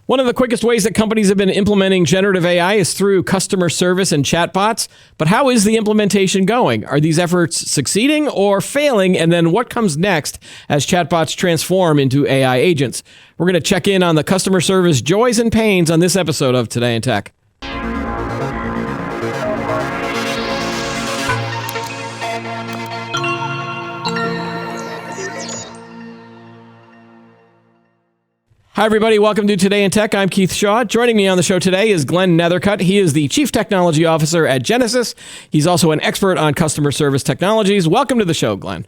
One of the quickest ways that companies have been implementing generative AI is through customer service and chatbots. But how is the implementation going? Are these efforts succeeding or failing? And then what comes next as chatbots transform into AI agents? We're going to check in on the customer service joys and pains on this episode of Today in Tech. Hi, everybody. Welcome to Today in Tech. I'm Keith Shaw. Joining me on the show today is Glenn Nethercutt. He is the Chief Technology Officer at Genesys. He's also an expert on customer service technologies. Welcome to the show, Glenn.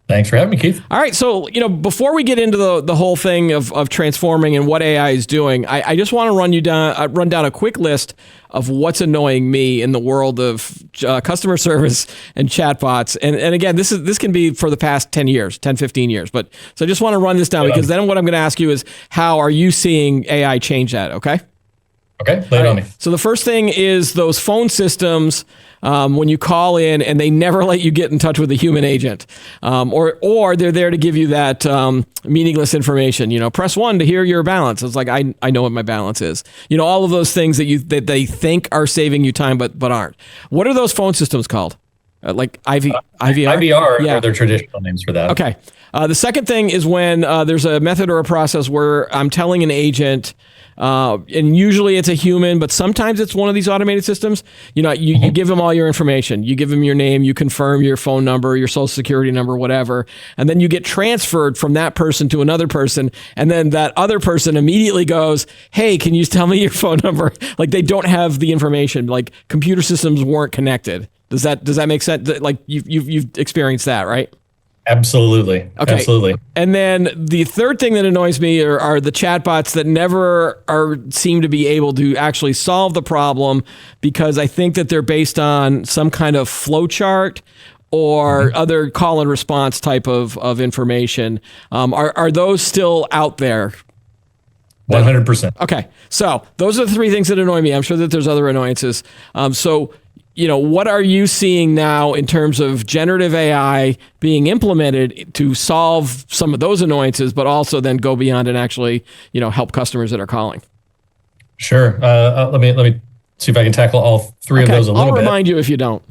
Thanks for having me, Keith. All right. So, before we get into the whole thing of transforming and what AI is doing, I just want to run down a quick list of what's annoying me in the world of customer service and chatbots. And again, this can be for the past 10 years, 10, 15 years. So I just want to run this down because then what I'm going to ask you is, how are you seeing AI change that? Okay? Okay, lay it on me. So the first thing is those phone systems when you call in and they never let you get in touch with a human agent, or they're there to give you that meaningless information. Press 1 to hear your balance. It's like I know what my balance is. All of those things that they think are saving you time, but aren't. What are those phone systems called? Like IVR? IVR are their traditional names for that. Okay. The second thing is when there's a method or a process where I'm telling an agent. And usually it's a human, but sometimes it's one of these automated systems. You give them all your information. You give them your name, you confirm your phone number, your social security number, whatever. And then you get transferred from that person to another person. And then that other person immediately goes, hey, can you tell me your phone number? Like they don't have the information, like computer systems weren't connected. Does that make sense? Like you've experienced that, right? Absolutely. Okay. Absolutely. And then the third thing that annoys me are the chatbots that never seem to be able to actually solve the problem, because I think that they're based on some kind of flowchart or other call and response type of information. Are those still out there? 100%. Okay. So those are the three things that annoy me. I'm sure that there's other annoyances. What are you seeing now in terms of generative AI being implemented to solve some of those annoyances, but also then go beyond and actually, help customers that are calling? Sure. Let me see if I can tackle all three of those a little bit. I'll remind you if you don't.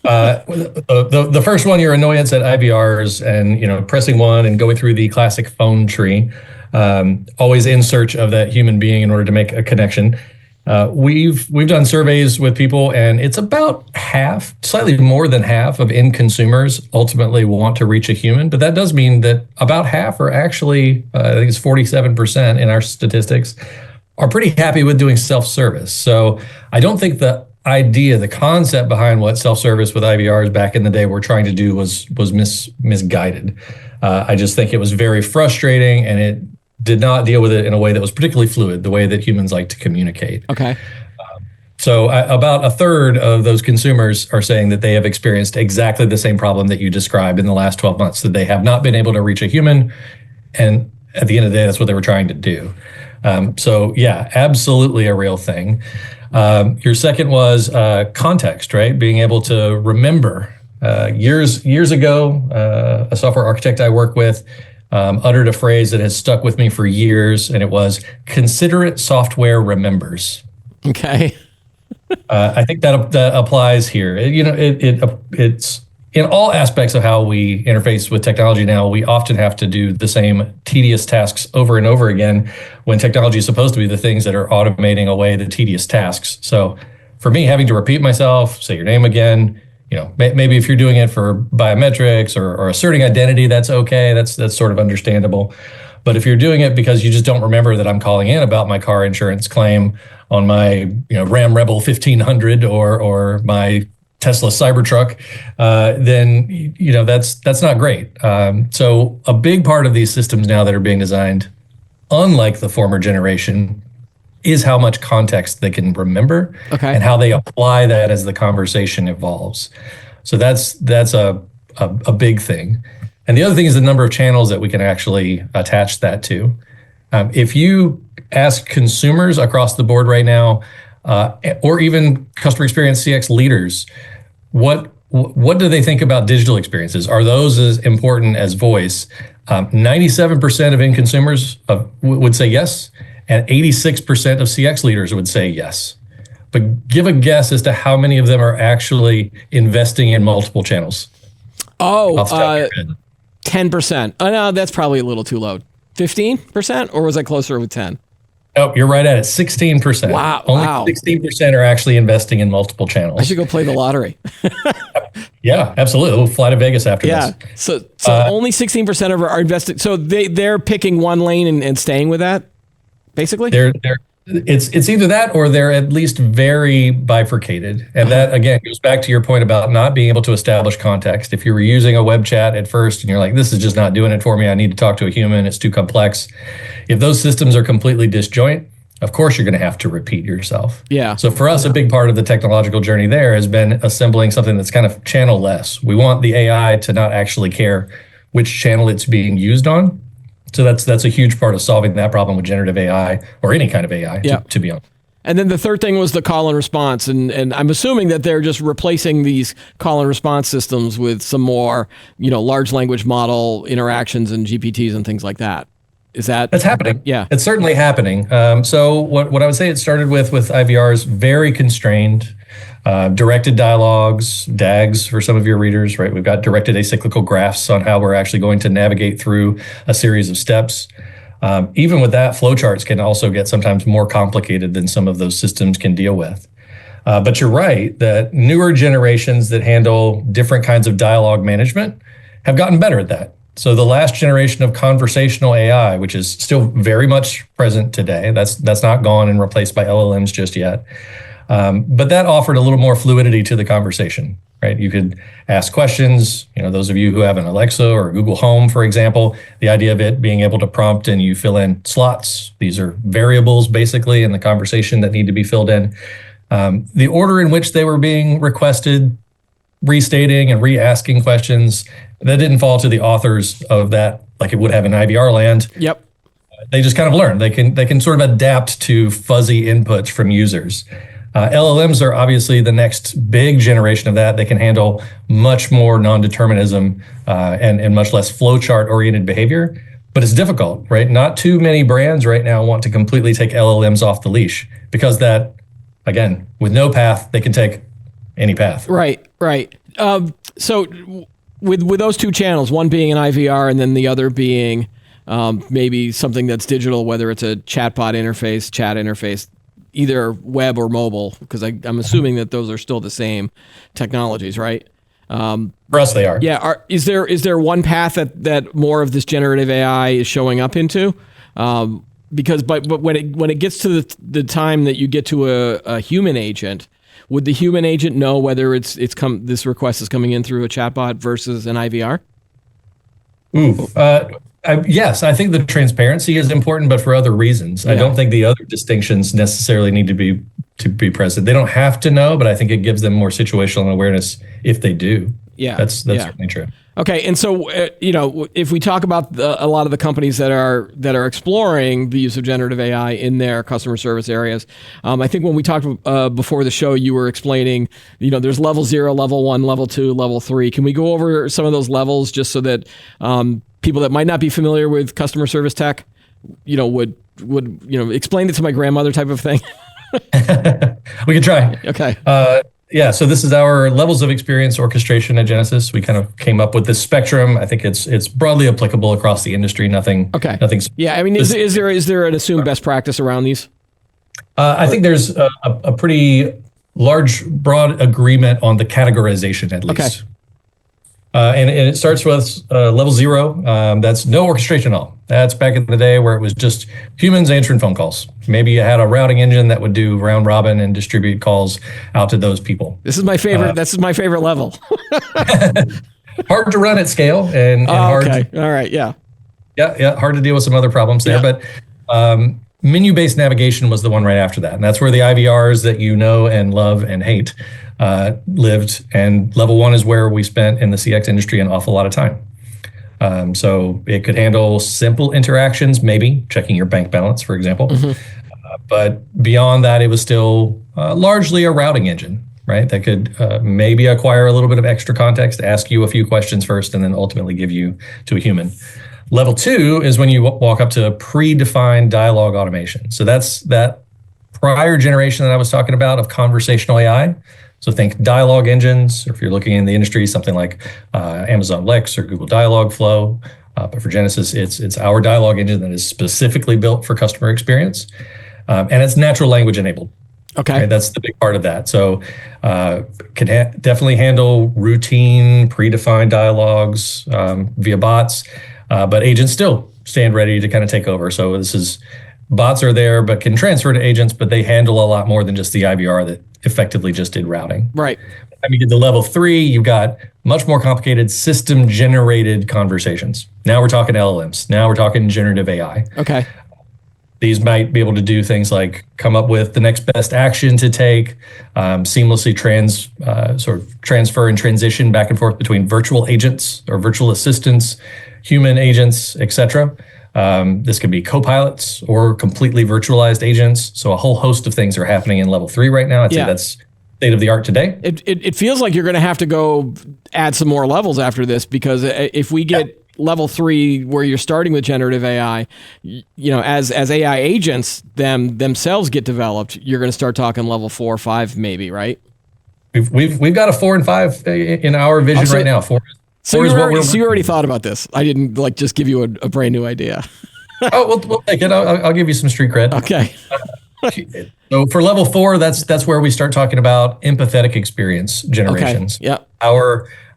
The first one, your annoyance at IVRs and, pressing 1 and going through the classic phone tree, always in search of that human being in order to make a connection. We've done surveys with people, and it's about half, slightly more than half of end consumers ultimately want to reach a human. But that does mean that about half are actually, I think it's 47% in our statistics, are pretty happy with doing self-service. So I don't think the concept behind what self-service with IVRs back in the day were trying to do was misguided. I just think it was very frustrating, and it did not deal with it in a way that was particularly fluid, the way that humans like to communicate. Okay. So about a third of those consumers are saying that they have experienced exactly the same problem that you described in the last 12 months, that they have not been able to reach a human. And at the end of the day, that's what they were trying to do. So yeah, absolutely a real thing. Your second was context, right? Being able to remember. Years ago, a software architect I work with uttered a phrase that has stuck with me for years, and it was, considerate software remembers. Okay. I think that applies here. It's in all aspects of how we interface with technology now. We often have to do the same tedious tasks over and over again, when technology is supposed to be the things that are automating away the tedious tasks. So for me, having to repeat myself, say your name again, maybe if you're doing it for biometrics or asserting identity, that's okay. That's sort of understandable. But if you're doing it because you just don't remember that I'm calling in about my car insurance claim on my Ram Rebel 1500 or my Tesla Cybertruck, then that's not great. So a big part of these systems now that are being designed, unlike the former generation, is how much context they can remember and how they apply that as the conversation evolves. So that's a big thing. And the other thing is the number of channels that we can actually attach that to. If you ask consumers across the board right now, or even customer experience CX leaders, what do they think about digital experiences? Are those as important as voice? 97% of end consumers would say yes, And 86% of CX leaders would say yes. But give a guess as to how many of them are actually investing in multiple channels. Oh, Off the top of your head. 10%. Oh, no, that's probably a little too low. 15%? Or was I closer with 10? Oh, you're right at it. 16%. Wow. Only Wow. 16% are actually investing in multiple channels. I should go play the lottery. Yeah, absolutely. We'll fly to Vegas after Yeah. this. So only 16% of are invested. So they're picking one lane and staying with that, basically? It's either that or they're at least very bifurcated. And that, again, goes back to your point about not being able to establish context. If you were using a web chat at first and you're like, this is just not doing it for me, I need to talk to a human, it's too complex. If those systems are completely disjoint, of course you're going to have to repeat yourself. Yeah. So for us, a big part of the technological journey there has been assembling something that's kind of channel-less. We want the AI to not actually care which channel it's being used on. So that's a huge part of solving that problem with generative AI or any kind of AI, to be honest. And then the third thing was the call and response. And I'm assuming that they're just replacing these call and response systems with some more, large language model interactions and GPTs and things like that. That's happening? Yeah. It's certainly happening. So what I would say it started with IVRs, very constrained, directed dialogues, DAGs for some of your readers, right? We've got directed acyclical graphs on how we're actually going to navigate through a series of steps. Even with that, flowcharts can also get sometimes more complicated than some of those systems can deal with. But you're right that newer generations that handle different kinds of dialogue management have gotten better at that. So the last generation of conversational AI, which is still very much present today, that's not gone and replaced by LLMs just yet. But that offered a little more fluidity to the conversation, right? You could ask questions, those of you who have an Alexa or Google Home, for example, the idea of it being able to prompt and you fill in slots. These are variables basically in the conversation that need to be filled in. The order in which they were being requested, restating and re-asking questions, that didn't fall to the authors of that like it would have in IVR land. Yep. They just kind of learn. They can sort of adapt to fuzzy inputs from users. LLMs are obviously the next big generation of that. They can handle much more non-determinism and much less flowchart oriented behavior, but it's difficult, right? Not too many brands right now want to completely take LLMs off the leash because that, again, with no path, they can take any path. Right. So with those two channels, one being an IVR and then the other being maybe something that's digital, whether it's a chatbot interface, chat interface, either web or mobile, because I'm assuming that those are still the same technologies, right? For us, they are. Yeah. Is there one path that more of this generative AI is showing up into? Because but when it gets to the time that you get to a human agent, would the human agent know whether this request is coming in through a chatbot versus an IVR? Yes, I think the transparency is important, but for other reasons. I don't think the other distinctions necessarily need to be present. They don't have to know, but I think it gives them more situational awareness if they do. Yeah, that's certainly true. Okay, and so if we talk about a lot of the companies that are exploring the use of generative AI in their customer service areas, I think when we talked before the show, you were explaining, there's level 0, level 1, level 2, level 3. Can we go over some of those levels just so that people that might not be familiar with customer service tech, would explain it to my grandmother type of thing? We could try. Okay. Yeah, so this is our levels of experience orchestration at Genesys. We kind of came up with this spectrum. I think it's broadly applicable across the industry. Nothing. Yeah, I mean, is there an assumed best practice around these? I think there's a pretty large, broad agreement on the categorization, at least. Okay. And it starts with level 0. That's no orchestration at all. That's back in the day where it was just humans answering phone calls. Maybe you had a routing engine that would do round robin and distribute calls out to those people. This is my favorite. This is my favorite level. Hard to run at scale and hard. Okay. All right. Yeah. Yeah. Hard to deal with some other problems there, but menu-based navigation was the one right after that, and that's where the IVRs that you know and love and hate lived. And level 1 is where we spent in the CX industry an awful lot of time. So it could handle simple interactions, maybe checking your bank balance, for example. But beyond that, it was still largely a routing engine, right? That could maybe acquire a little bit of extra context, ask you a few questions first, and then ultimately give you to a human. Level 2 is when you walk up to predefined dialogue automation. So that's that prior generation that I was talking about of conversational AI. So think dialogue engines, or if you're looking in the industry, something like Amazon Lex or Google Dialogflow. But for Genesys, it's our dialogue engine that is specifically built for customer experience, and it's natural language enabled. Okay, right? That's the big part of that. So can definitely handle routine, predefined dialogues via bots, but agents still stand ready to kind of take over. So bots are there, but can transfer to agents, but they handle a lot more than just the IVR that effectively just did routing. right. I mean, you get to level 3, you've got much more complicated system-generated conversations. Now we're talking LLMs. Now we're talking generative AI. Okay. These might be able to do things like come up with the next best action to take, seamlessly sort of transfer and transition back and forth between virtual agents or virtual assistants, human agents, etc. This can be co-pilots or completely virtualized agents. So a whole host of things are happening in level 3 right now. I'd say that's state of the art today. It feels like you're going to have to go add some more levels after this, because if we get level 3 where you're starting with generative AI, as AI agents themselves get developed, you're going to start talking level 4 or 5 maybe, right? We've got a 4 and 5 in our vision right now. So you already thought about this. I didn't just give you a brand new idea. Oh, we'll take it. I'll give you some street cred. Okay. So for level 4, that's where we start talking about empathetic experience generations. Okay. Yeah.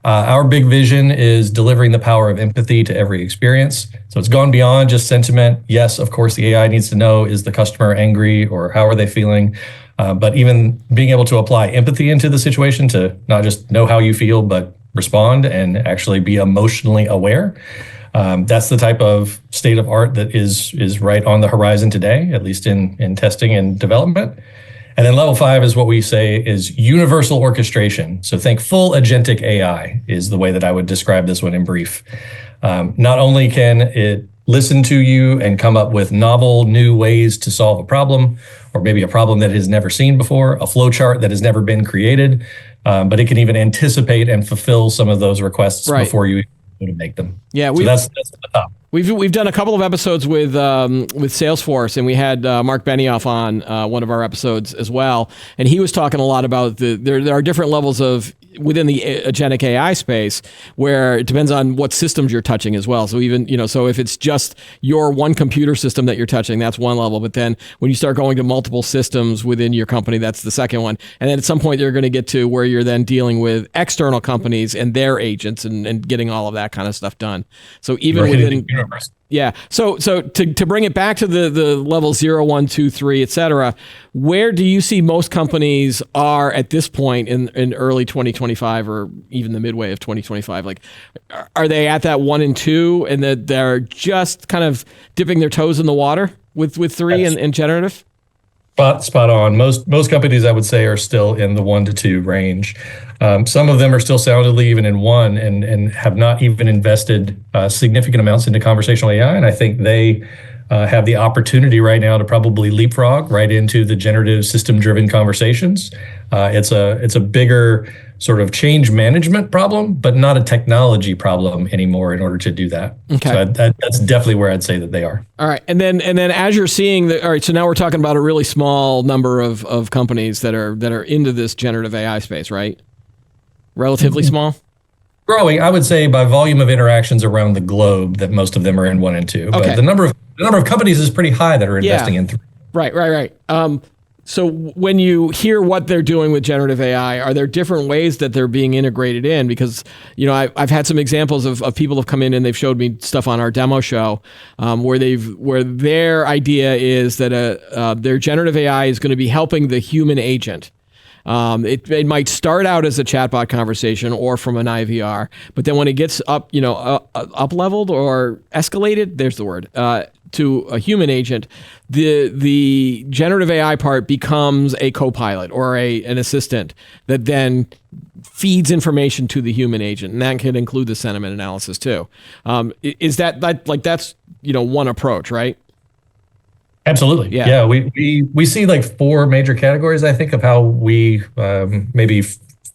Our big vision is delivering the power of empathy to every experience. So it's gone beyond just sentiment. Yes, of course, the AI needs to know, is the customer angry or how are they feeling? But even being able to apply empathy into the situation to not just know how you feel, but respond and actually be emotionally aware. That's the type of state of art that is right on the horizon today, at least in testing and development. And then level 5 is what we say is universal orchestration. So think full agentic AI is the way that I would describe this one in brief. Not only can it listen to you and come up with novel new ways to solve a problem, or maybe a problem that it has never seen before, a flow chart that has never been created, but it can even anticipate and fulfill some of those requests before you to make them. Yeah, so that's the top. We've done a couple of episodes with Salesforce, and we had Mark Benioff on one of our episodes as well, and he was talking a lot about there are different levels of within the agentic AI space where it depends on what systems you're touching as well. So even so if it's just your one computer system that you're touching, that's one level. But then when you start going to multiple systems within your company, that's the second one. And then at some point you're going to get to where you're then dealing with external companies and their agents and getting all of that kind of stuff done. So even within yeah. So to bring it back to the level 0, 1, 2, 3, et cetera, where do you see most companies are at this point in early 2025 or even the midway of 2025? Like, are they at that 1 and 2 and that they're just kind of dipping their toes in the water with 3 and generative? Spot on. Most companies, I would say, are still in the 1 to 2 range. Some of them are still solidly even in 1 and have not even invested significant amounts into conversational AI. And I think they have the opportunity right now to probably leapfrog right into the generative system-driven conversations. It's a bigger sort of change management problem, but not a technology problem anymore in order to do that. Okay. So that's definitely where I'd say that they are. All right. And then as you're seeing all right, so now we're talking about a really small number of companies that are into this generative AI space, right? Relatively small? Growing, I would say by volume of interactions around the globe that most of them are in 1 and 2. Okay. But the number of companies is pretty high that are investing in 3. Right. So when you hear what they're doing with generative AI, are there different ways that they're being integrated in? Because, I've had some examples of people have come in and they've showed me stuff on our demo show where their idea is that their generative AI is going to be helping the human agent. It might start out as a chatbot conversation or from an IVR, but then when it gets up, up leveled or escalated, there's the word, to a human agent, the generative AI part becomes a co-pilot or an assistant that then feeds information to the human agent, and that can include the sentiment analysis too. Is that that's one approach, right? Absolutely. Yeah. We see like 4 major categories, I think, of how we maybe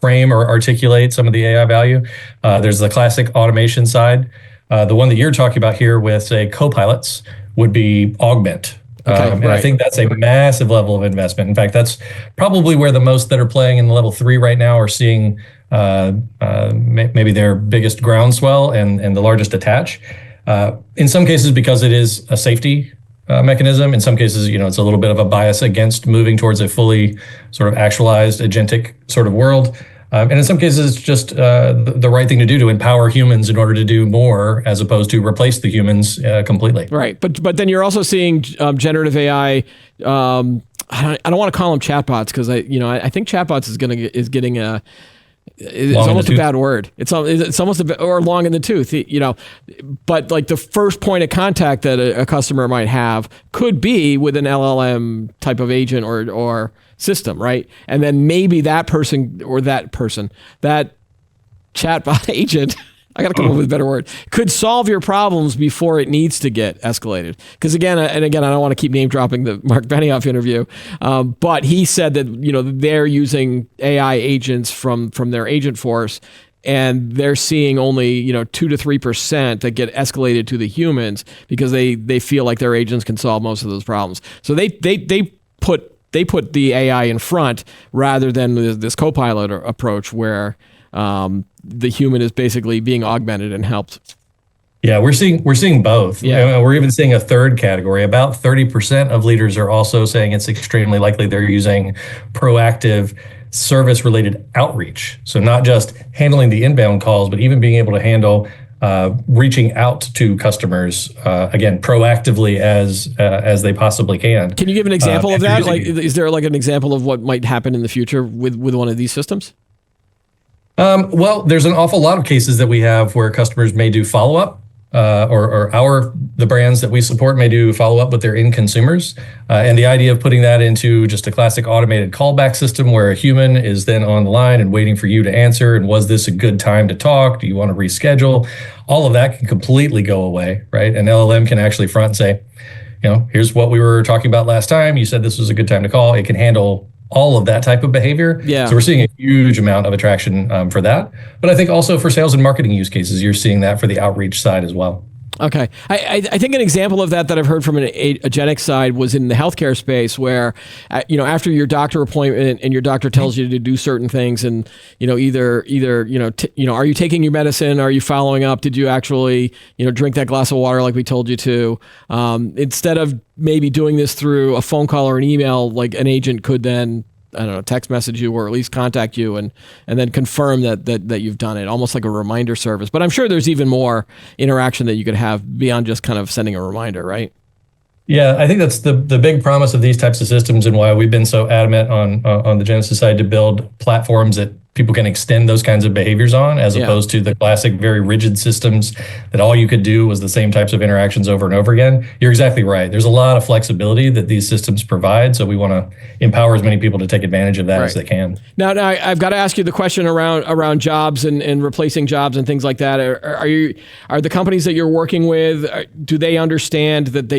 frame or articulate some of the AI value. There's the classic automation side. The one that you're talking about here with, say, Copilots would be augment. And I think that's a massive level of investment. In fact, that's probably where the most that are playing in level 3 right now are seeing maybe their biggest groundswell and the largest attach. In some cases, because it is a safety mechanism. In some cases, it's a little bit of a bias against moving towards a fully sort of actualized agentic sort of world. And in some cases, it's just the right thing to do to empower humans in order to do more, as opposed to replace the humans completely. Right, but then you're also seeing generative AI. I don't want to call them chatbots because I think chatbots is getting a. It's almost a bad word. It's almost a bit, or long in the tooth, But like the first point of contact that a customer might have could be with an LLM type of agent or system, right? And then maybe that chatbot agent, I got to come up with a better word, could solve your problems before it needs to get escalated. Because again, I don't want to keep name dropping the Mark Benioff interview, but he said that they're using AI agents from their agent force, and they're seeing only 2 to 3% that get escalated to the humans because they feel like their agents can solve most of those problems. So they put the AI in front rather than this Copilot approach where the human is basically being augmented and helped. Yeah, we're seeing both. Yeah. We're even seeing a third category. About 30% of leaders are also saying it's extremely likely they're using proactive service-related outreach. So not just handling the inbound calls, but even being able to handle reaching out to customers again proactively as they possibly can. Can you give an example of that? Like, is there like an example of what might happen in the future with one of these systems? Well, there's an awful lot of cases that we have where customers may do follow-up, or the brands that we support may do follow-up with their end consumers. And the idea of putting that into just a classic automated callback system where a human is then on the line and waiting for you to answer. And was this a good time to talk? Do you want to reschedule? All of that can completely go away, right? An LLM can actually front and say, here's what we were talking about last time. You said this was a good time to call. It can handle all of that type of behavior. Yeah. So we're seeing a huge amount of attraction for that. But I think also for sales and marketing use cases, you're seeing that for the outreach side as well. Okay. I think an example of that I've heard from an agentic side was in the healthcare space where, after your doctor appointment and your doctor tells you to do certain things and, either are you taking your medicine? Are you following up? Did you actually, drink that glass of water like we told you to? Instead of maybe doing this through a phone call or an email, like an agent could then, text message you or at least contact you and then confirm that you've done it, almost like a reminder service. But I'm sure there's even more interaction that you could have beyond just kind of sending a reminder, right? Yeah, I think that's the big promise of these types of systems and why we've been so adamant on the Genesys side to build platforms that people can extend those kinds of behaviors on, as opposed to the classic, very rigid systems that all you could do was the same types of interactions over and over again. You're exactly right. There's a lot of flexibility that these systems provide. So we want to empower as many people to take advantage of that as they can. Now I've got to ask you the question around jobs and replacing jobs and things like that. Are the companies that you're working with, do they understand that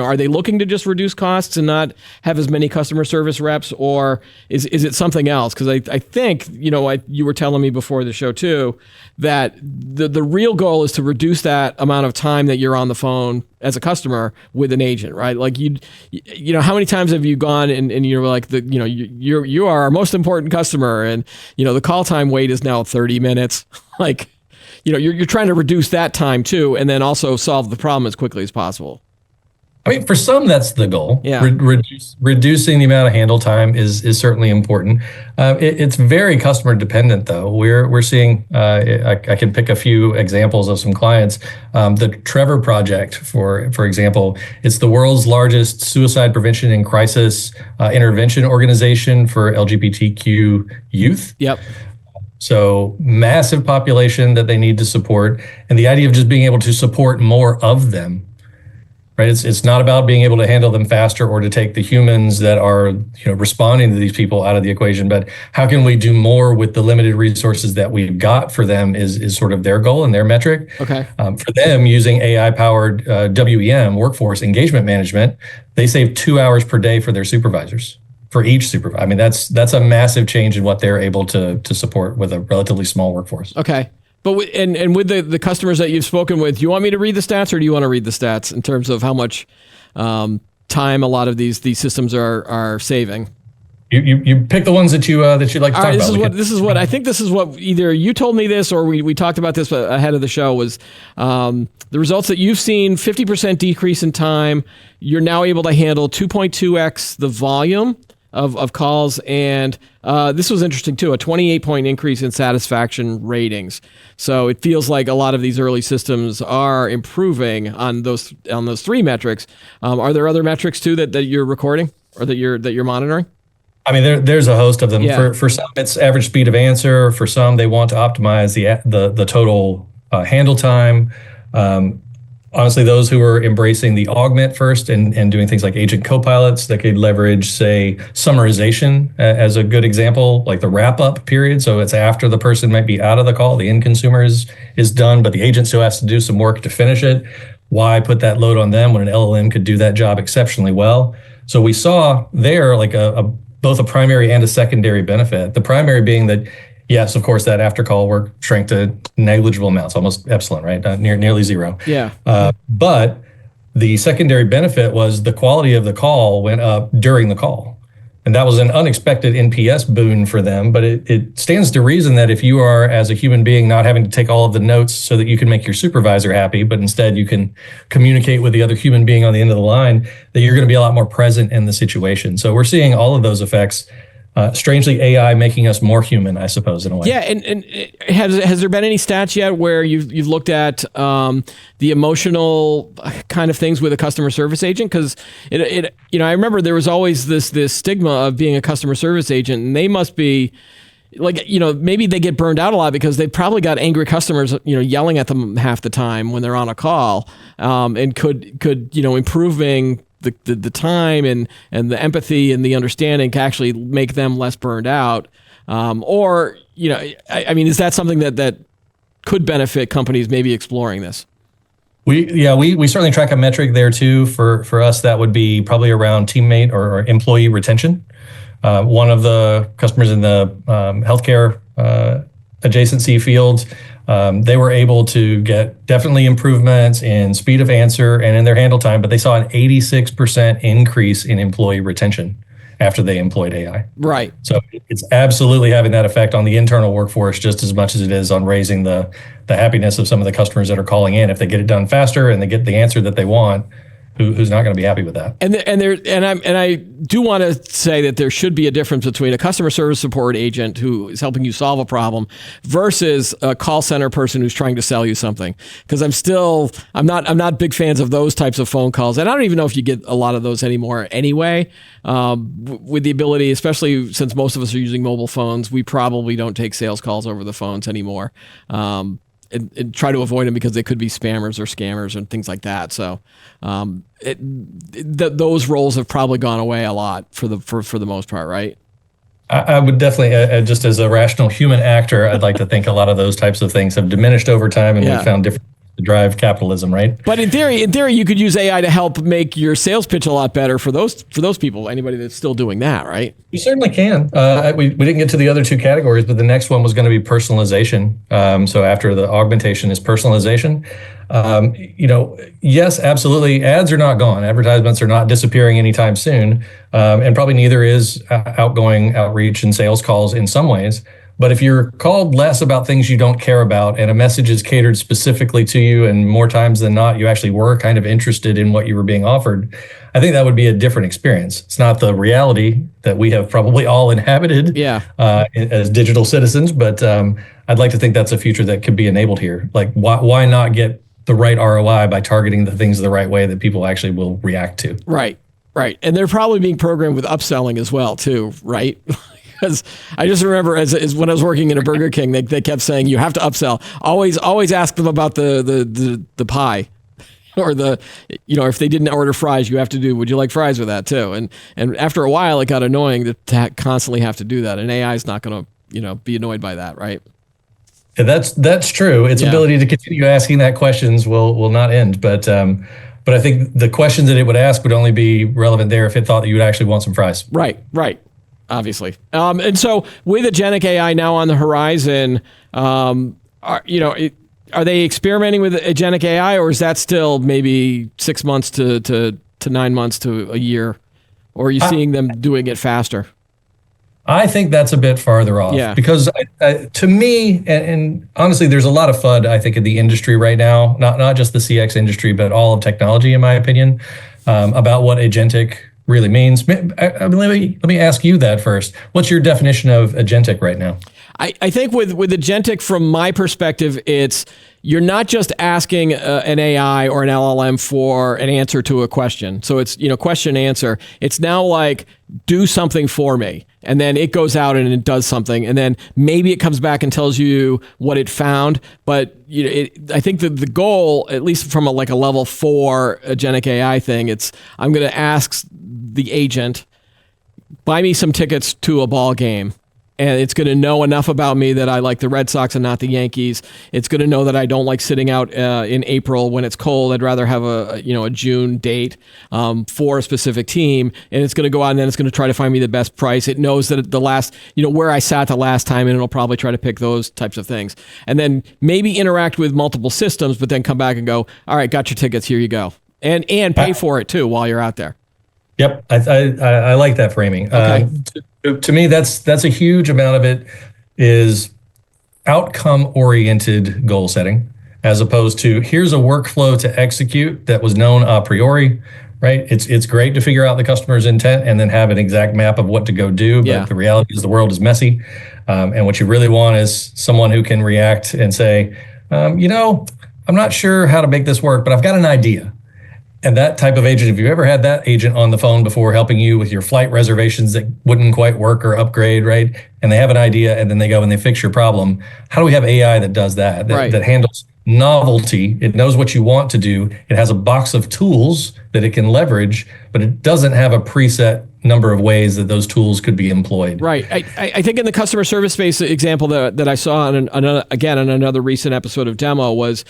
are they looking to just reduce costs and not have as many customer service reps, or is it something else? Because I think, you were telling me before the show too, that the real goal is to reduce that amount of time that you're on the phone as a customer with an agent, right? Like how many times have you gone and you're like you are our most important customer, and the call time wait is now 30 minutes. Like, you're trying to reduce that time too, and then also solve the problem as quickly as possible. I mean, for some, that's the goal. Yeah. Reducing the amount of handle time is certainly important. It's very customer dependent, though. We're seeing. I can pick a few examples of some clients. The Trevor Project, for example, it's the world's largest suicide prevention and crisis intervention organization for LGBTQ youth. Yep. So massive population that they need to support, and the idea of just being able to support more of them. Right, it's not about being able to handle them faster or to take the humans that are responding to these people out of the equation, but how can we do more with the limited resources that we've got for them is sort of their goal and their metric. Okay. For them, using AI-powered WEM, workforce engagement management, they save 2 hours per day for their supervisors. For each supervisor. I mean, that's a massive change in what they're able to support with a relatively small workforce. Okay. But and with the customers that you've spoken with, do you want me to read the stats, or do you want to read the stats in terms of how much time a lot of these systems are saving? You pick the ones that you'd like to talk about. This is what I think. This is what either you told me this, or we talked about this ahead of the show. Was the results that you've seen 50% decrease in time? You're now able to handle 2.2x the volume of calls, and this was interesting too, a 28-point increase in satisfaction ratings. So it feels like a lot of these early systems are improving on those three metrics. Are there other metrics too that you're recording or that you're monitoring? I mean, there's a host of them. Yeah. For some, it's average speed of answer. For some, they want to optimize the total handle time. Honestly, those who are embracing the augment first and doing things like agent copilots that could leverage, say, summarization as a good example, like the wrap up period. So it's after the person might be out of the call, the end consumer is done, but the agent still has to do some work to finish it. Why put that load on them when an LLM could do that job exceptionally well? So we saw there like both a primary and a secondary benefit. The primary being that, yes, of course, that after call work shrank to negligible amounts, almost epsilon, right? Nearly zero. Yeah. But the secondary benefit was the quality of the call went up during the call. And that was an unexpected NPS boon for them. But it stands to reason that if you are, as a human being, not having to take all of the notes so that you can make your supervisor happy, but instead you can communicate with the other human being on the end of the line, that you're going to be a lot more present in the situation. So we're seeing all of those effects. Strangely, AI making us more human, I suppose, in a way. Yeah, and has there been any stats yet where you've looked at the emotional kind of things with a customer service agent? Because I remember there was always this stigma of being a customer service agent, and they must be like, maybe they get burned out a lot because they've probably got angry customers, yelling at them half the time when they're on a call, and could improving the time and the empathy and the understanding to actually make them less burned out. Or, I mean, is that something that could benefit companies maybe exploring this? We certainly track a metric there too. For us, that would be probably around teammate or employee retention. One of the customers in the healthcare adjacency fields, they were able to get definitely improvements in speed of answer and in their handle time, but they saw an 86% increase in employee retention after they employed AI. Right. So it's absolutely having that effect on the internal workforce just as much as it is on raising the happiness of some of the customers that are calling in. If they get it done faster and they get the answer that they want, who's not going to be happy with that? And I do want to say that there should be a difference between a customer service support agent who is helping you solve a problem versus a call center person who's trying to sell you something. Because I'm not big fans of those types of phone calls, and I don't even know if you get a lot of those anymore anyway. With the ability, especially since most of us are using mobile phones, we probably don't take sales calls over the phones anymore. And try to avoid them because they could be spammers or scammers and things like that. So those roles have probably gone away a lot for the most part, right? I would definitely, just as a rational human actor, I'd like to think a lot of those types of things have diminished over time, and we've found different to drive capitalism, right? But in theory, you could use AI to help make your sales pitch a lot better for those people. Anybody that's still doing that, right? You certainly can. We didn't get to the other two categories, but the next one was going to be personalization. So after the augmentation is personalization. Yes, absolutely. Ads are not gone. Advertisements are not disappearing anytime soon, and probably neither is outgoing outreach and sales calls in some ways. But if you're called less about things you don't care about and a message is catered specifically to you, and more times than not, you actually were kind of interested in what you were being offered, I think that would be a different experience. It's not the reality that we have probably all inhabited as digital citizens, but I'd like to think that's a future that could be enabled here. Like, why not get the right ROI by targeting the things the right way that people actually will react to? Right. And they're probably being programmed with upselling as well, too, right? Because I just remember as when I was working in a Burger King, they kept saying you have to upsell. Always ask them about the pie, or if they didn't order fries, you have to do, would you like fries with that too? And after a while, it got annoying to constantly have to do that. And AI is not going to be annoyed by that, right? Yeah, that's true. Its ability to continue asking that questions will not end, but I think the questions that it would ask would only be relevant there if it thought that you would actually want some fries. Right. Obviously. And so with agentic AI now on the horizon, are they experimenting with agentic AI, or is that still maybe 6 months to 9 months to a year? Or are you seeing them doing it faster? I think that's a bit farther off. Yeah. Because to me, and honestly, there's a lot of FUD, I think, in the industry right now, not just the CX industry, but all of technology, in my opinion, about what agentic really means. Let me ask you that first. What's your definition of agentic right now? I think with agentic, from my perspective, it's you're not just asking an AI or an LLM for an answer to a question. So it's, question answer. It's now like, do something for me. And then it goes out and it does something. And then maybe it comes back and tells you what it found. But I think that the goal, at least from a level 4 agentic AI thing, it's I'm going to ask the agent, buy me some tickets to a ball game. And it's going to know enough about me that I like the Red Sox and not the Yankees. It's going to know that I don't like sitting out in April when it's cold. I'd rather have a June date for a specific team. And it's going to go out and then it's going to try to find me the best price. It knows that the last, where I sat the last time, and it'll probably try to pick those types of things. And then maybe interact with multiple systems, but then come back and go, all right, got your tickets. Here you go. And pay for it too while you're out there. Yep, I like that framing. Okay. To me, that's a huge amount of it is outcome-oriented goal setting, as opposed to here's a workflow to execute that was known a priori, right? It's great to figure out the customer's intent and then have an exact map of what to go do, but the reality is the world is messy, and what you really want is someone who can react and say, I'm not sure how to make this work, but I've got an idea. And that type of agent, if you've ever had that agent on the phone before helping you with your flight reservations that wouldn't quite work or upgrade, right? And they have an idea and then they go and they fix your problem. How do we have AI that does that, that handles novelty? It knows what you want to do. It has a box of tools that it can leverage, but it doesn't have a preset number of ways that those tools could be employed. Right. I think in the customer service space example that I saw on another recent episode of Demo was,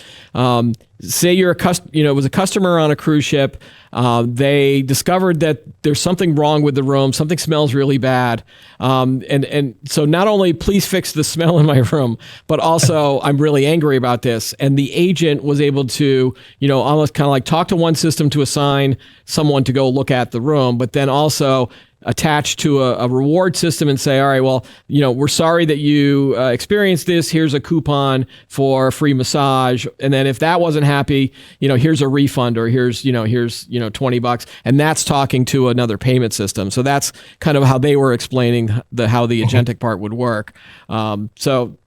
say you're it was a customer on a cruise ship. They discovered that there's something wrong with the room. Something smells really bad. And so not only please fix the smell in my room, but also I'm really angry about this. And the agent was able to, almost kind of like talk to one system to assign someone to go look at the room, but then also attach to a reward system and say, all right, well, we're sorry that you experienced this. Here's a coupon for a free massage. And then if that wasn't happy, here's a refund, or here's $20. And that's talking to another payment system. So that's kind of how they were explaining how the agentic part would work.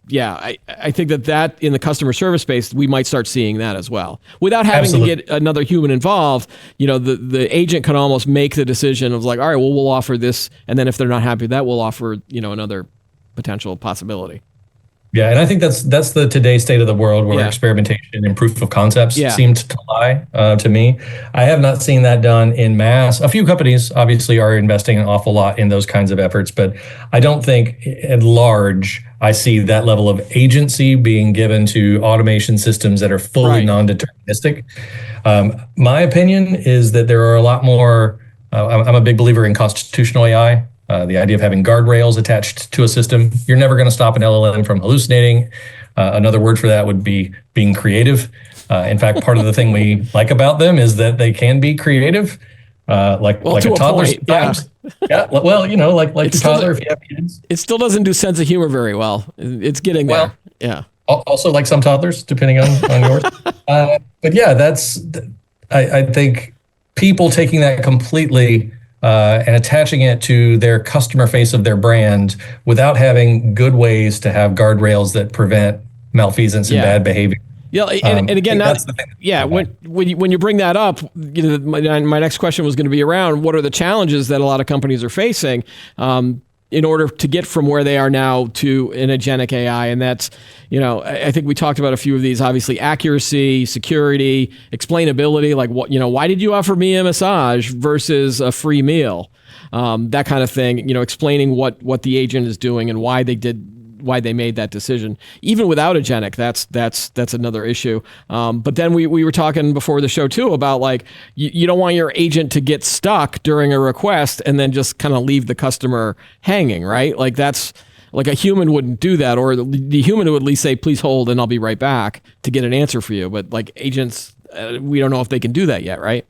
Yeah, I think that in the customer service space, we might start seeing that as well. Without having to get another human involved, the agent can almost make the decision of like, all right, well, we'll offer this. And then if they're not happy with that, we'll offer, another potential possibility. Yeah, and I think that's the today's state of the world where experimentation and proof of concepts seem to lie to me. I have not seen that done in mass. A few companies obviously are investing an awful lot in those kinds of efforts, but I don't think at large I see that level of agency being given to automation systems that are fully non-deterministic. My opinion is that there are a lot more, I'm a big believer in constitutional AI. The idea of having guardrails attached to a system. You're never going to stop an LLM from hallucinating. Another word for that would be being creative. In fact, part of the thing we like about them is that they can be creative, like a toddler sometimes. Well, like a toddler if you have kids. It still doesn't do sense of humor very well. It's getting there. Yeah. Also like some toddlers, depending on yours. But yeah, I think people taking that completely and attaching it to their customer face of their brand without having good ways to have guardrails that prevent malfeasance and bad behavior. Yeah, and again, when you bring that up, my next question was going to be around what are the challenges that a lot of companies are facing in order to get from where they are now to an agentic AI. And that's, I think we talked about a few of these, obviously accuracy, security, explainability, like why did you offer me a massage versus a free meal? That kind of thing, explaining what the agent is doing and why they made that decision. Even without agentic, that's another issue. But then we were talking before the show too about like you don't want your agent to get stuck during a request and then just kind of leave the customer hanging, right? Like that's Like a human wouldn't do that, or the human would at least say, please hold and I'll be right back to get an answer for you. But like agents, we don't know if they can do that yet, right?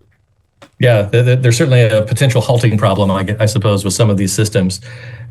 Yeah, there's certainly a potential halting problem, I suppose, with some of these systems,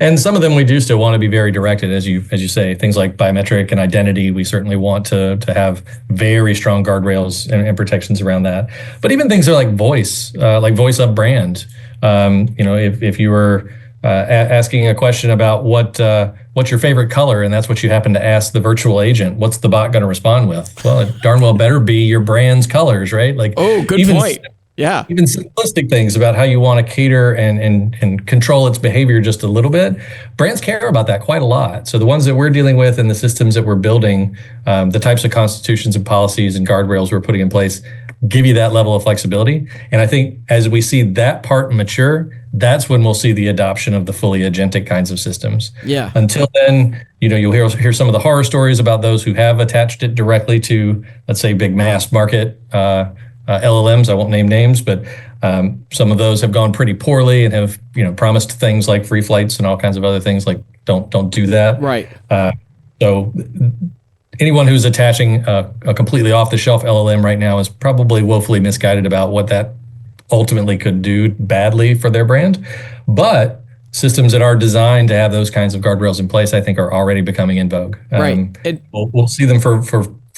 and some of them we do still want to be very directed, as you say. Things like biometric and identity, we certainly want to have very strong guardrails and protections around that. But even things are like voice of brand. If you were asking a question about what's your favorite color, and that's what you happen to ask the virtual agent, what's the bot going to respond with? Well, it darn well better be your brand's colors, right? Like, oh, good point. Yeah. Even simplistic things about how you want to cater and control its behavior just a little bit. Brands care about that quite a lot. So the ones that we're dealing with and the systems that we're building, the types of constitutions and policies and guardrails we're putting in place give you that level of flexibility. And I think as we see that part mature, that's when we'll see the adoption of the fully agentic kinds of systems. Yeah. Until then, you'll hear some of the horror stories about those who have attached it directly to, let's say, big mass market LLMs. I won't name names, but some of those have gone pretty poorly and have promised things like free flights and all kinds of other things. Like don't do that. Right. So anyone who's attaching a completely off-the-shelf LLM right now is probably woefully misguided about what that ultimately could do badly for their brand. But systems that are designed to have those kinds of guardrails in place, I think, are already becoming in vogue. Right. We'll see them for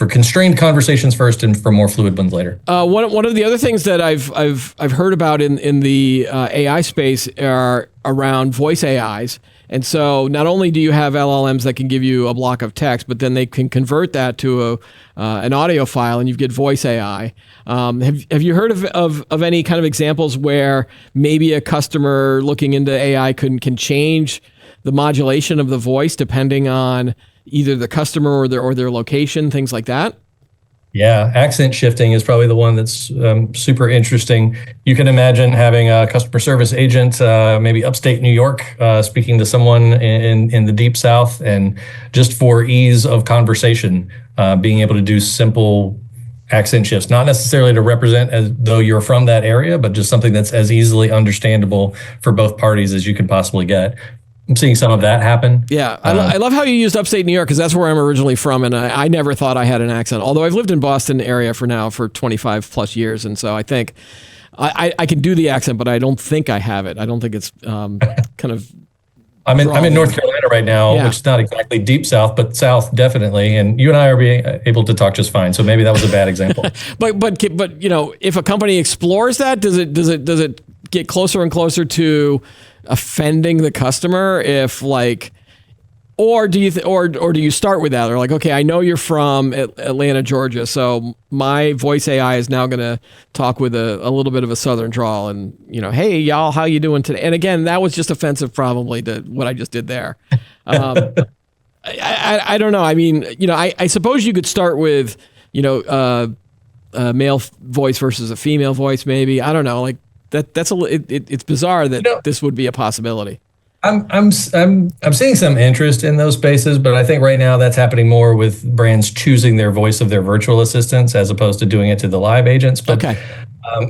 constrained conversations first, and for more fluid ones later. One of the other things that I've heard about in the AI space are around voice AIs. And so not only do you have LLMs that can give you a block of text, but then they can convert that to an audio file, and you get voice AI. Have you heard of any kind of examples where maybe a customer looking into AI can change the modulation of the voice depending on either the customer or their location, things like that? Yeah, accent shifting is probably the one that's super interesting. You can imagine having a customer service agent, maybe upstate New York, speaking to someone in the deep South, and just for ease of conversation, being able to do simple accent shifts, not necessarily to represent as though you're from that area, but just something that's as easily understandable for both parties as you can possibly get. I'm seeing some of that happen. Yeah, I love how you used upstate New York, because that's where I'm originally from, and I never thought I had an accent, although I've lived in Boston area for 25 plus years, and so I think I can do the accent, but I don't think I have it. I don't think it's kind of... I'm in North Carolina right now, Yeah. which is not exactly deep South, but South definitely, and you and I are being able to talk just fine, so maybe that was a bad example. But if a company explores that, does it get closer and closer to offending the customer? If or do you or do you start with that? Or like, okay, I know you're from Atlanta, Georgia, so my voice AI is now going to talk with a little bit of a Southern drawl, and hey y'all, how you doing today? And again, that was just offensive probably to what I just did there. I don't know. I mean, I suppose you could start with a male voice versus a female voice, maybe. I don't know. Like that's it's bizarre that this would be a possibility. I'm seeing some interest in those spaces, but I think right now that's happening more with brands choosing their voice of their virtual assistants as opposed to doing it to the live agents. But Okay.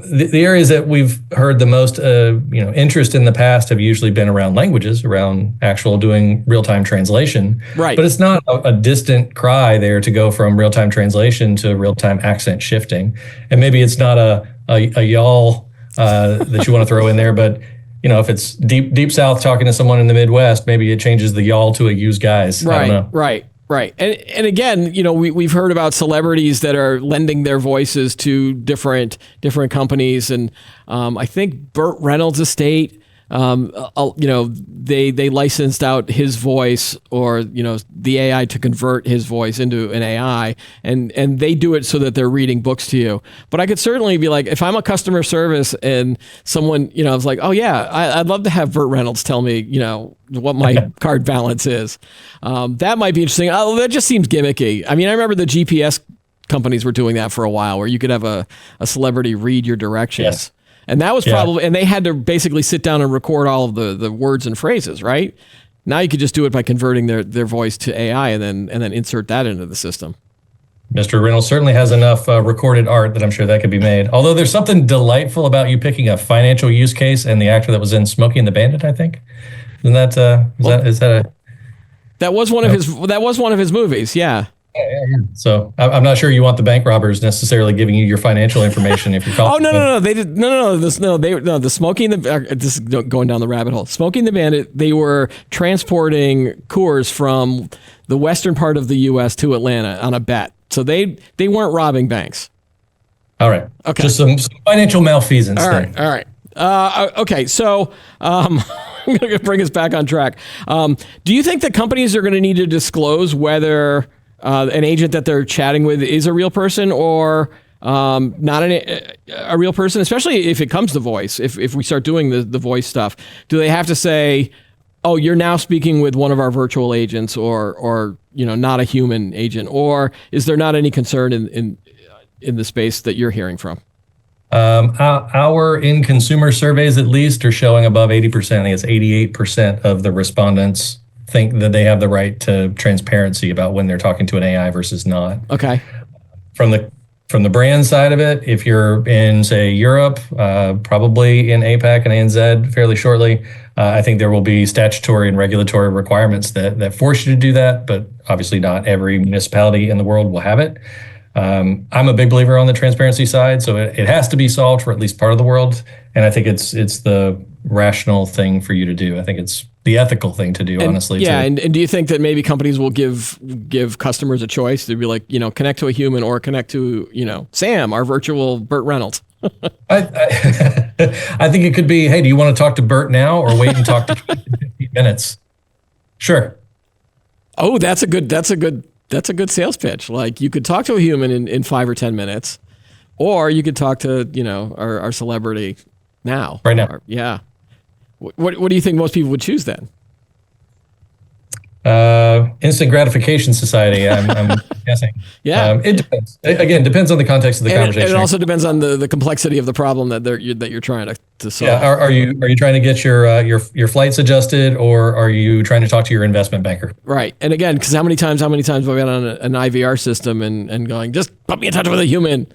The areas that we've heard the most interest in the past have usually been around languages, around actual doing real-time translation. Right. But it's not a distant cry there to go from real-time translation to real-time accent shifting. And maybe it's not a y'all that you want to throw in there, but if it's deep South talking to someone in the Midwest, maybe it changes the y'all to a use guys. Right, I don't know. right. And again, we've heard about celebrities that are lending their voices to different companies, and I think Burt Reynolds' estate, they licensed out his voice, or the AI to convert his voice into an AI, and they do it so that they're reading books to you. But I could certainly be like, if I'm a customer service and someone is like, oh yeah, I'd love to have Burt Reynolds tell me what my card balance is. That might be interesting. That just seems gimmicky. I mean, I remember the GPS companies were doing that for a while, where you could have a celebrity read your directions. Yes. And that was probably, and they had to basically sit down and record all of the words and phrases, right? Now you could just do it by converting their voice to AI and then insert that into the system. Mr. Reynolds certainly has enough recorded art that I'm sure that could be made. Although there's something delightful about you picking a financial use case and the actor that was in Smokey and the Bandit, I think. Isn't that, is that a... That was one of his. That was one of his movies. Yeah. So I'm not sure you want the bank robbers necessarily giving you your financial information if you're calling. Oh no! They did no. The Smoking the this is going down the rabbit hole. Smoking the Bandit. They were transporting Coors from the western part of the U.S. to Atlanta on a bet. So they weren't robbing banks. All right. Okay. Just some financial malfeasance. All right. Okay. So I'm going to bring us back on track. Do you think that companies are going to need to disclose whether an agent that they're chatting with is a real person or not a real person, especially if it comes to voice? If we start doing the voice stuff, do they have to say, "Oh, you're now speaking with one of our virtual agents," or not a human agent, or is there not any concern in the space that you're hearing from? Our in consumer surveys, at least, are showing above 80%. I think it's 88% of the respondents think that they have the right to transparency about when they're talking to an AI versus not. Okay. From the brand side of it, if you're in, say, Europe, probably in APAC and ANZ fairly shortly, I think there will be statutory and regulatory requirements that force you to do that, but obviously not every municipality in the world will have it. I'm a big believer on the transparency side, so it has to be solved for at least part of the world, and I think it's the rational thing for you to do. I think it's the ethical thing to do, honestly. Yeah, and do you think that maybe companies will give customers a choice to be like, connect to a human or connect to, Sam, our virtual Burt Reynolds? I think it could be, hey, do you want to talk to Burt now or wait and talk to 15 minutes? Sure. Oh, that's a good sales pitch. Like, you could talk to a human in 5 or 10 minutes, or you could talk to, our celebrity now. Right now. Yeah. What do you think most people would choose then? Instant gratification society, I'm guessing. Yeah. It depends. Again, depends on the context of the conversation. And it also depends on the complexity of the problem that you're trying to solve. Yeah. Are you trying to get your flights adjusted, or are you trying to talk to your investment banker? Right. And again, because how many times have I been on an IVR system and going, just put me in touch with a human.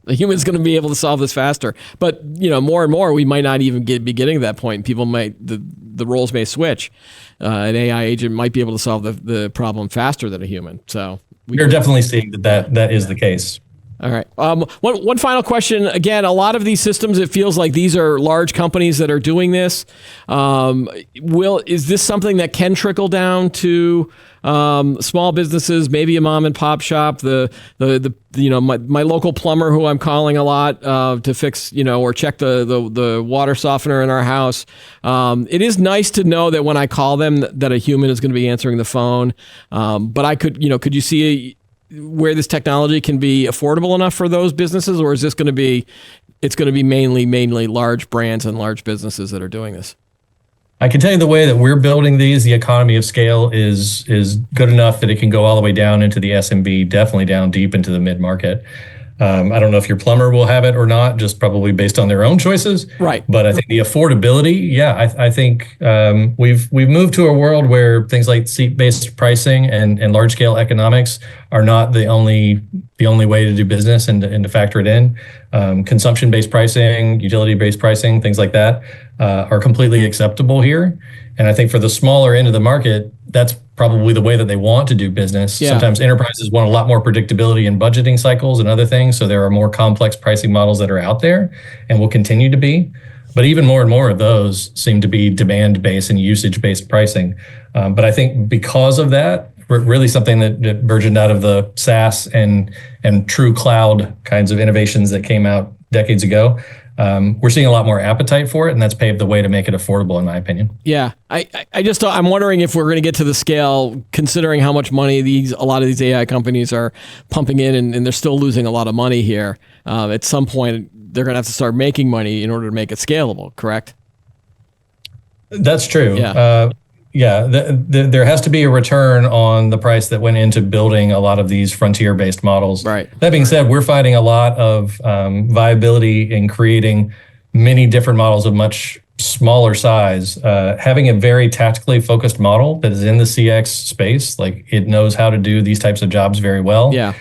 The human's going to be able to solve this faster. But, more and more, we might not even be getting to that point. People the roles may switch. An AI agent might be able to solve the problem faster than a human. So we're definitely seeing that is the case. All right. One final question. Again, a lot of these systems, it feels like these are large companies that are doing this. Is this something that can trickle down to small businesses, maybe a mom and pop shop, my local plumber who I'm calling a lot to fix, or check the water softener in our house. It is nice to know that when I call them that a human is going to be answering the phone. But I could you see where this technology can be affordable enough for those businesses, or is this going to be mainly large brands and large businesses that are doing this? I can tell you the way that we're building these, the economy of scale is good enough that it can go all the way down into the SMB, definitely down deep into the mid-market. I don't know if your plumber will have it or not, just probably based on their own choices. Right. But I think the affordability, I think we've moved to a world where things like seat-based pricing and large-scale economics are not the only way to do business and to factor it in. Consumption-based pricing, utility-based pricing, things like that are completely acceptable here. And I think for the smaller end of the market, that's probably the way that they want to do business. Yeah. Sometimes enterprises want a lot more predictability in budgeting cycles and other things. So there are more complex pricing models that are out there and will continue to be. But even more and more of those seem to be demand-based and usage-based pricing. But I think because of that, really something that burgeoned out of the SaaS and true cloud kinds of innovations that came out decades ago, we're seeing a lot more appetite for it, and that's paved the way to make it affordable, in my opinion. Yeah, I'm wondering if we're going to get to the scale, considering how much money a lot of these AI companies are pumping in, and they're still losing a lot of money here. At some point, they're going to have to start making money in order to make it scalable. Correct? That's true. Yeah. There has to be a return on the price that went into building a lot of these frontier-based models. Right. That being said, we're finding a lot of viability in creating many different models of much smaller size. Having a very tactically focused model that is in the CX space, like it knows how to do these types of jobs very well. Yeah.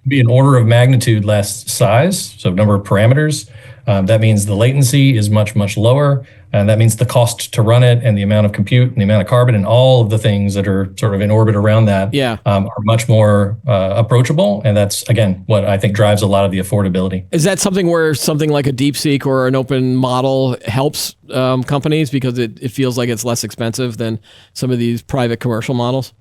Be an order of magnitude less size, so number of parameters, That means the latency is much, much lower. And that means the cost to run it and the amount of compute and the amount of carbon and all of the things that are sort of in orbit around that are much more approachable. And that's, again, what I think drives a lot of the affordability. Is that something where something like a DeepSeek or an open model helps companies because it feels like it's less expensive than some of these private commercial models?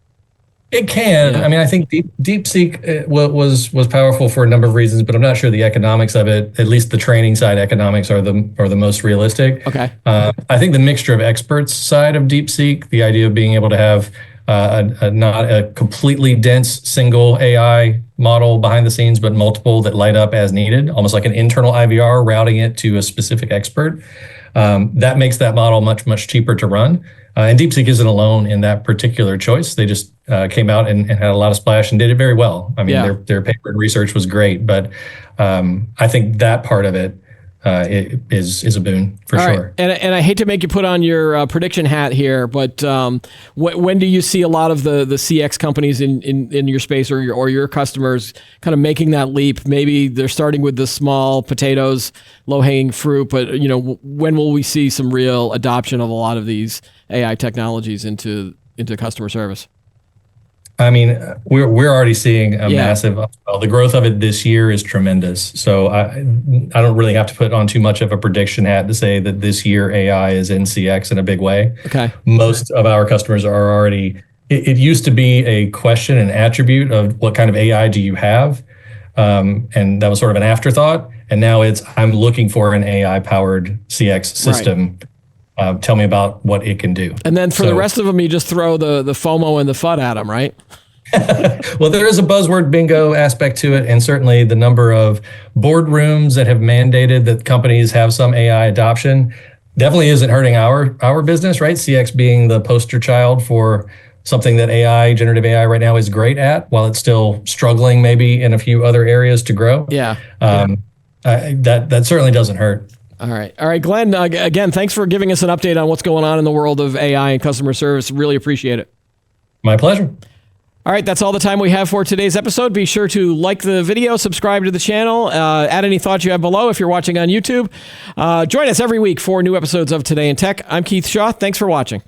It can. I mean, I think DeepSeek was powerful for a number of reasons, but I'm not sure the economics of it, at least the training side economics, are the most realistic. Okay. I think the mixture of experts side of DeepSeek, the idea of being able to have not a completely dense single AI model behind the scenes, but multiple that light up as needed, almost like an internal IVR routing it to a specific expert. That makes that model much, much cheaper to run. And DeepSeek isn't alone in that particular choice. They just came out and had a lot of splash and did it very well. I mean, their paper and research was great, but I think that part of it is a boon for sure. Right. And I hate to make you put on your prediction hat here, but when do you see a lot of the CX companies in your space or your customers kind of making that leap? Maybe they're starting with the small potatoes, low-hanging fruit, but when will we see some real adoption of a lot of these AI technologies into customer service? I mean, we're already seeing a massive. Well, the growth of it this year is tremendous. So I don't really have to put on too much of a prediction hat to say that this year AI is in CX in a big way. Okay. Most of our customers are already. It used to be a question, an attribute of what kind of AI do you have, and that was sort of an afterthought. And now it's I'm looking for an AI powered CX system. Right. Tell me about what it can do. And then for the rest of them, you just throw the FOMO and the FUD at them, right? Well, there is a buzzword bingo aspect to it. And certainly the number of boardrooms that have mandated that companies have some AI adoption definitely isn't hurting our business, right? CX being the poster child for something that generative AI right now is great at, while it's still struggling maybe in a few other areas to grow. Yeah. That certainly doesn't hurt. All right, Glenn, again, thanks for giving us an update on what's going on in the world of AI and customer service. Really appreciate it. My pleasure. All right, that's all the time we have for today's episode. Be sure to like the video, subscribe to the channel, add any thoughts you have below if you're watching on YouTube. Join us every week for new episodes of Today in Tech. I'm Keith Shaw. Thanks for watching.